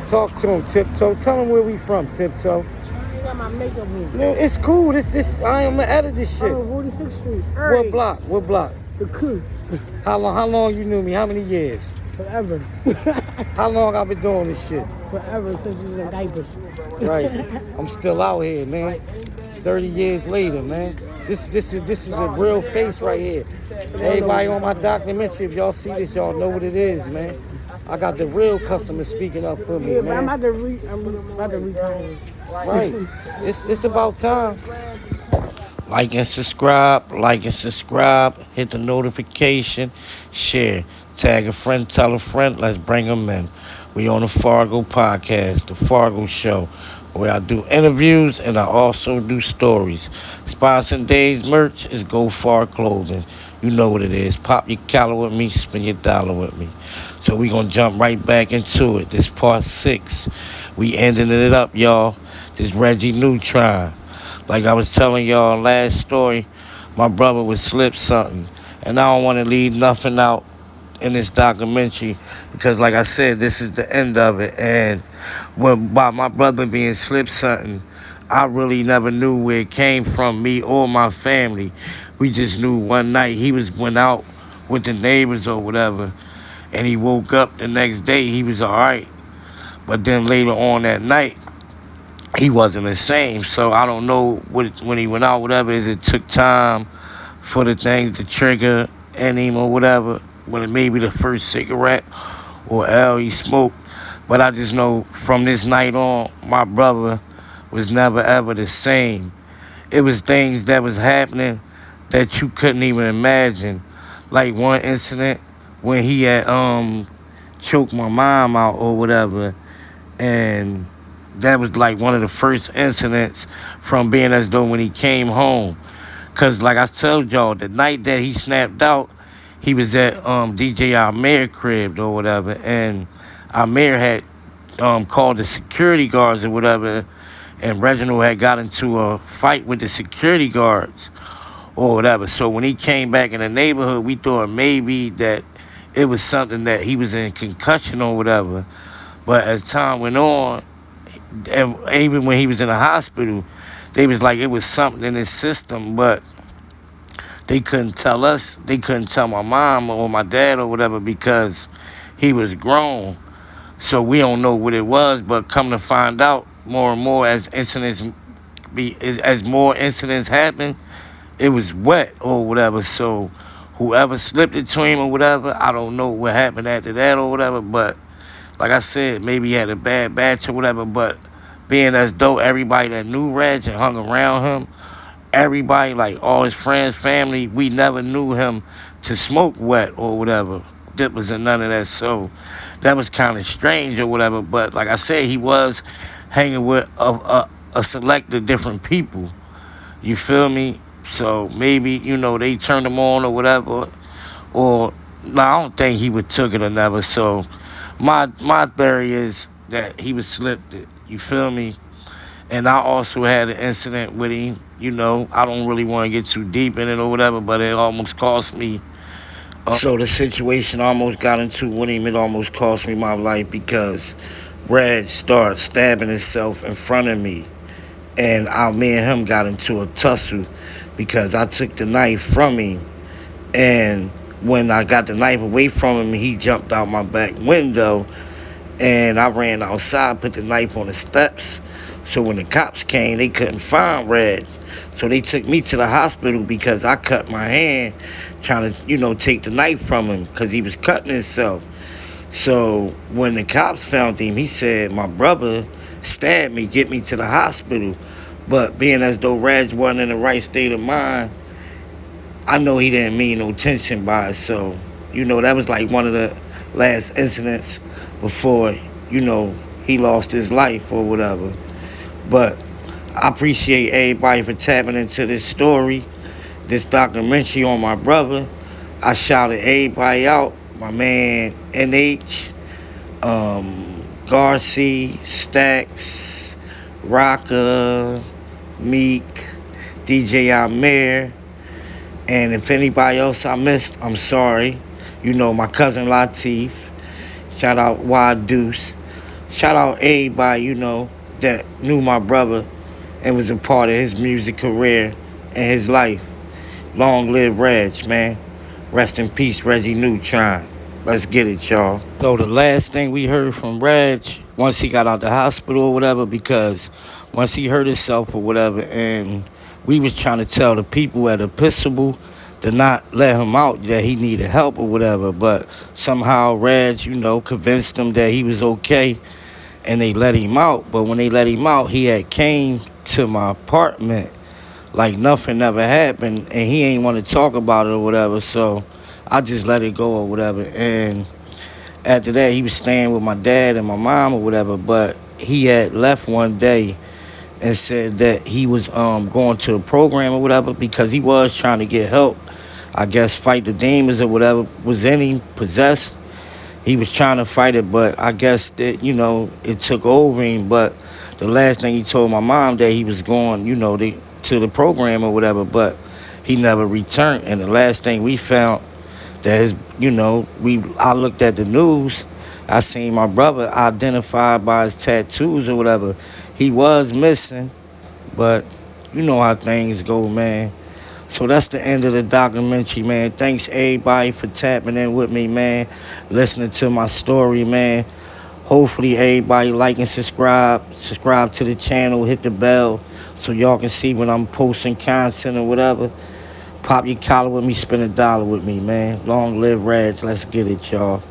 Talk to him, Tiptoe. Tell him where we from, Tiptoe. I got my makeup on. No, it's cool. I am gonna edit this shit. Oh, 46th Street. What block? What block? The coup. How long you knew me? How many years? Forever. How long I been doing this shit? Forever since you was in diapers. Right. I'm still out here, man. 30 years later, man. This is a real face right here. Everybody on my documentary, if y'all see this, y'all know what it is, man. I got the real customer speaking up for me, Yeah, man. I'm about to retire. Right. It's about time. Like and subscribe, hit the notification, share, tag a friend, tell a friend, let's bring them in. We on the Fargo podcast, the Fargo show, where I do interviews and I also do stories. Sponsoring Days merch is Go Far Clothing. You know what it is. Pop your collar with me, spend your dollar with me. So we gonna jump right back into it. This part 6. We ending it up, y'all. This Reggie Neutron. Like I was telling y'all last story, my brother would slip something. And I don't want to leave nothing out in this documentary because, like I said, this is the end of it. And by my brother being slip something, I really never knew where it came from, me or my family. We just knew one night he went out with the neighbors or whatever, and he woke up the next day, he was all right. But then later on that night, he wasn't the same. So I don't know when he went out, whatever, is it took time for the things to trigger in him or whatever, when it may be the first cigarette or L he smoked. But I just know from this night on, my brother was never ever the same. It was things that was happening that you couldn't even imagine. Like one incident when he had choked my mom out or whatever, and that was like one of the first incidents from being as though when he came home. Cause like I told y'all, the night that he snapped out, he was at DJ Amir crib or whatever, and Amir had called the security guards or whatever, and Reginald had got into a fight with the security guards or whatever. So when he came back in the neighborhood, we thought maybe that it was something that he was in concussion or whatever. But as time went on, and even when he was in the hospital, they was like it was something in his system, but they couldn't tell us. They couldn't tell my mom or my dad or whatever because he was grown. So we don't know what it was, but come to find out more and more as more incidents happen, it was wet or whatever. So whoever slipped it to him or whatever, I don't know what happened after that or whatever, but like I said, maybe he had a bad batch or whatever, but being as though everybody that knew Reg and hung around him, everybody, like all his friends, family, we never knew him to smoke wet or whatever. Dippers and none of that, so that was kind of strange or whatever, but like I said, he was hanging with a select of different people. You feel me? So maybe, they turned him on or whatever, or no, I don't think he would took it or never, so my theory is that he was slipped it. You feel me? And I also had an incident with him. I don't really want to get too deep in it or whatever, but it almost cost me. So the situation I almost got into with him, it almost cost me my life because Reg started stabbing himself in front of me. And me and him got into a tussle because I took the knife from him. And when I got the knife away from him, he jumped out my back window. And I ran outside, put the knife on the steps. So when the cops came, they couldn't find Reg. So they took me to the hospital because I cut my hand trying to, take the knife from him because he was cutting himself. So when the cops found him, he said, my brother stabbed me, get me to the hospital. But being as though Reg wasn't in the right state of mind, I know he didn't mean no tension by it. So, that was like one of the last incidents before, he lost his life or whatever. But I appreciate everybody for tapping into this story, this documentary on my brother. I shouted everybody out. My man NH, Garcia, Stacks, Rocka, Meek, DJ Amir. And if anybody else I missed, I'm sorry. My cousin Latif. Shout out Wild Deuce. Shout out everybody, that knew my brother and was a part of his music career and his life. Long live Reg, man. Rest in peace, Reggie Neutron. Let's get it, y'all. So the last thing we heard from Reg, once he got out the hospital or whatever, because once he hurt himself or whatever, and we was trying to tell the people at Episcopal to not let him out, that he needed help or whatever, but somehow Reg, convinced him that he was okay, and they let him out. But when they let him out, he had came to my apartment like nothing ever happened, and he ain't want to talk about it or whatever. So I just let it go or whatever. And after that, he was staying with my dad and my mom or whatever. But he had left one day and said that he was going to the program or whatever because he was trying to get help. I guess fight the demons or whatever was in him, possessed. He was trying to fight it, but I guess that, it took over him. But the last thing he told my mom that he was going, to the program or whatever, but he never returned. And the last thing we found that I looked at the news, I seen my brother identified by his tattoos or whatever. He was missing, but you know how things go, man. So that's the end of the documentary, man. Thanks everybody for tapping in with me, man. Listening to my story, man. Hopefully everybody like and subscribe. Subscribe to the channel, hit the bell so y'all can see when I'm posting content or whatever. Pop your collar with me, spend $1 with me, man. Long live Reg. Let's get it, y'all.